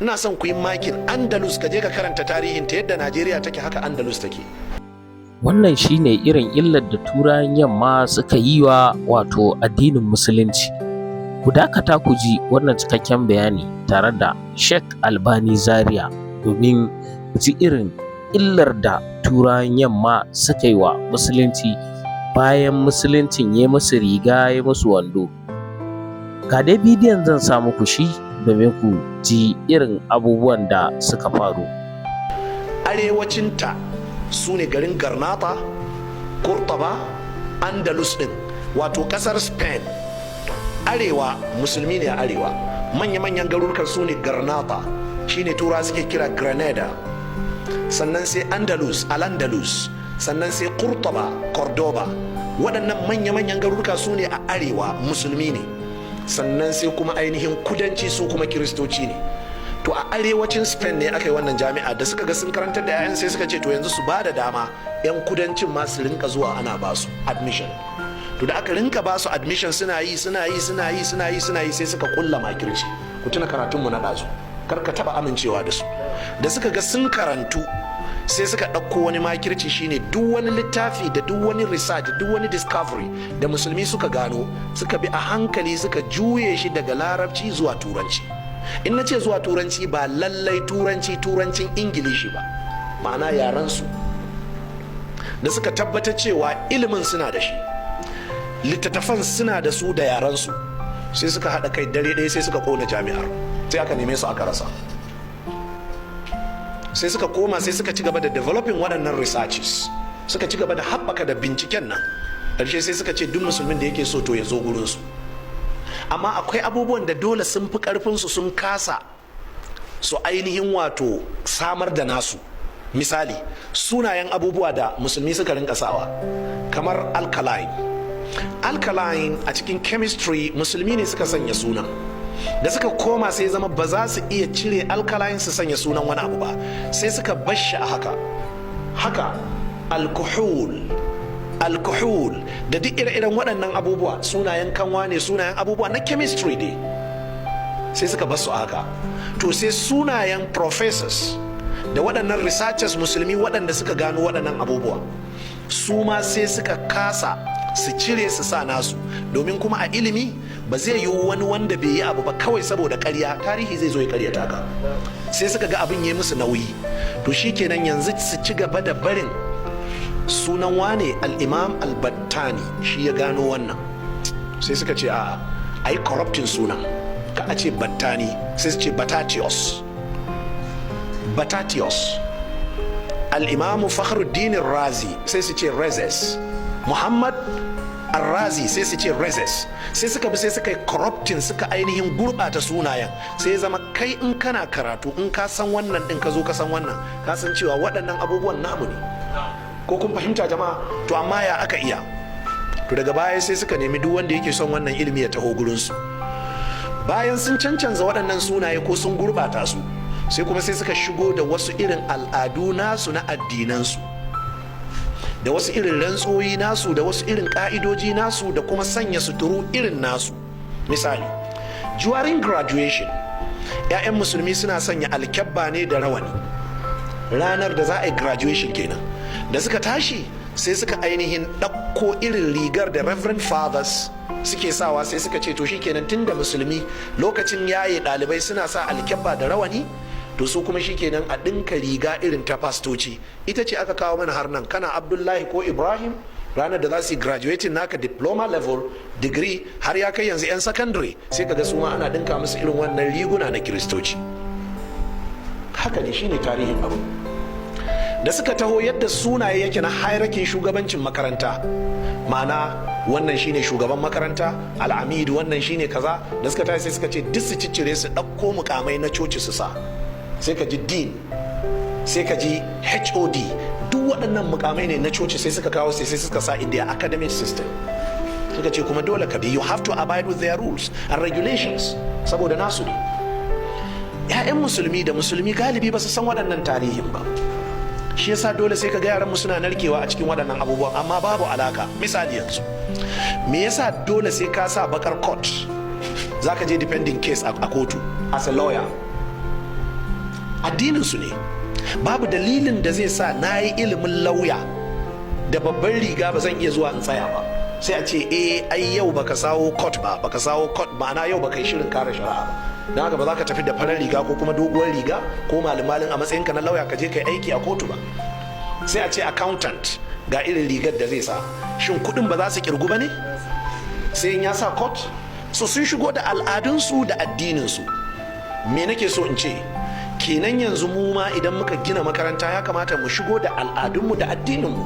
ina son ku yi makin Andalus, ka je ka karanta tarihin ta yadda Najeriya take haka Andalus take. Wannan shine irin illar da Turawan Yamma suka yi wa wato addinin Musulunci. Ku dakata ku ji wannan cikakken bayani tare da Sheikh Albani Zaria domin ku ji irin illar da Turawan Yamma suka yi wa Musulunci bayan Musuluncin ya musu riga ya musu wando. Ga dai bidiyon zan sa muku shi domin ku ji irin abubuwan da suka faru. Arewacinta su ne garin Garnata, Kurtaba, Andalus din, wato kasar Spain. Arewa musulmi ne a arewa. Manya-manyan garurukan su ne Garnata, shine tura suke kira Granada. Sannan sai Andalus, Al-Andalus. Sannan sai Kurtaba, Cordoba. Waɗannan manya-manyan garuruka su ne a arewa musulmi ne. Sannan sai kuma ainihin kudanci su kuma kiristoci ne. To a arewacin Spain ne aka yi wannan jami'a, da suka ga sun karantar da 'ya'yan sai suka ce to yanzu su ba da dama 'yan kudancin ma su rinka zuwa ana ba su admission. To da aka rinka ba su admission suna yi sai suka kulla makirci. Ku tuna karatunmu na ɗazu, kar ka taɓa amincewa da su. Da suka ga sun karantu sai suka ɗauko wani makirci, shine duk wani littafi da duk wani research duk wani discovery da musulmi suka gano, suka bi a hankali suka juye shi daga larabci zuwa turanci. In na ce zuwa turanci ba lallai turancin ingilishi ba, ma'ana yaransu. Da suka tabbatar cewa ilimin suna da shi, littattafan suna da su da yaransu, sai suka haɗa kai dare ɗaya sai suka ƙona jami'ar, sai aka neme su aka rasa. Sai suka koma sai suka ci gaba da developing waɗannan researches, suka ci gaba da haɓaka da binciken nan. Ƙarshe sai suka ce duk musulmin da yake so to ya zo gurinsu. Amma akwai abubuwan da dole sun fi ƙarfinsu, sun kasa su ainihin wato samar da nasu. Misali, sunayen abubuwa da musulmi suka rinka sawa kamar alkaline. Alkaline a cikin chemistry musulmi ne suka sanya sunan. Da suka koma sai zama ba za su iya cire alkaline su sanya sunan wani abu ba, sai suka bashi a haka alkohol da duk ire-iren waɗannan abubuwa, sunayen kanwa ne, sunayen abubuwa na chemistry ne, sai suka basu a haka. To sai sunayen professors da waɗannan researchers musulmi waɗanda suka gano waɗannan abubuwa, su ma sai suka kasa su cire su sa nasu, domin kuma a ilimi ba zai yi wani wanda bai yi abu ba kawai saboda ƙarya, tarihi zai zo ya ƙaryata ka. Sai suka ga abin ya yi musu nauyi, to shikenan yanzu su ci gaba da barin sunan wane al-imam al-battani shi ya gano wannan. Sai suka ce a yi corrupting sunan, ka a ce battani sai su ce batatios. Al-imam fakhruddin razi sai su ce rezes. Muhammad al-razi sai su ce rezes. Sai suka bi sai suka yi corrupting, suka ainihin gurɓata sunayen. Sai ya zama kai in kana karatu in ka san wannan din ka zo ka san wannan, ka san cewa waɗannan abubuwan namu ne. Ko kun fahimta jama'a? To amma ya aka iya? To daga baya sai suka nemi duk wanda yake son wannan ilimi ya taho gurinsu. Bayan sun cancanza waɗannan sunaye ko sun gurɓata su, sai kuma sai suka shigo da wasu irin al'adu nasu na addinansu, da wasu irin rantsoyi nasu, da wasu irin ƙa'idoji nasu, da kuma sanya suturu irin nasu. Misali, during graduation 'ya'yan musulmi suna sanya alkyabba ne da rawani ranar da za a yi graduation kenan. Da suka tashi sai suka ainihin ɗauko irin rigar da reverend fathers suke sawa, sai suka ce to shikenan tunda musulmi lokacin yaye ɗalibai suna sa alkyabba da rawani, to su kuma shikenan a ɗinka riga irin ta fastoci. Ita ce aka kawo mana har nan, kana Abdullahi ko Ibrahim, ranar da za su yi graduating naka diploma level, degree, har ya kai yanzu 'yan secondary, sai kaga su ma ana ɗinka musu irin wannan riguna na kiristoci. Haka ne, shine tarihin abu. Da suka taho yadda sunaye yake na hairakin shugabancin makaranta, ma'ana wannan shine shugaban makaranta, al'amidu wannan shine kaza. Da suka tashi sai suka ce duk su ciccire su ɗauko mukamai na coci su sa. Sai ka ji dean, sai ka ji HOD, duk waɗannan mukamai ne na coci, sai suka kawo sai suka sa in their academic system. Suka ce kuma dole ka bi, you have to abide with their rules and regulations, saboda nasu ne. 'Ya'yan musulmi da musulmi galibi ba su san waɗannan tarihin ba. Shi yasa dole sai ka ga yaran mu suna narkewa a cikin waɗannan abubuwan, amma babu alaka. Misali yanzu, me yasa dole sai ka sa bakar coat zaka je defending case a kotu as a lawyer? addininsu ne. Babu dalilin da zai sa na yi ilimin lauya da babban riga ba zan iya zuwa in tsaya ba, sai a ce ai yau baka sawo court ba, baka sawo court ma'ana yau baka yi shirin kare shari'a ba, don haka ba za ka tafi da farar riga ko kuma doguwar riga ko malin a matsayinka na lauya ka je ka yi aiki a kotu ba. Sai a ce accountant ga irin rigar da zai sa, shin kuɗin ba za su kirgu ba ne sai in ya sa court? So sun shigo da al'adunsu da addininsu. Me nake so in ce, kenan yanzu mu ma idan muka gina makaranta ya kamata mu shigo da al'adunmu da addininmu.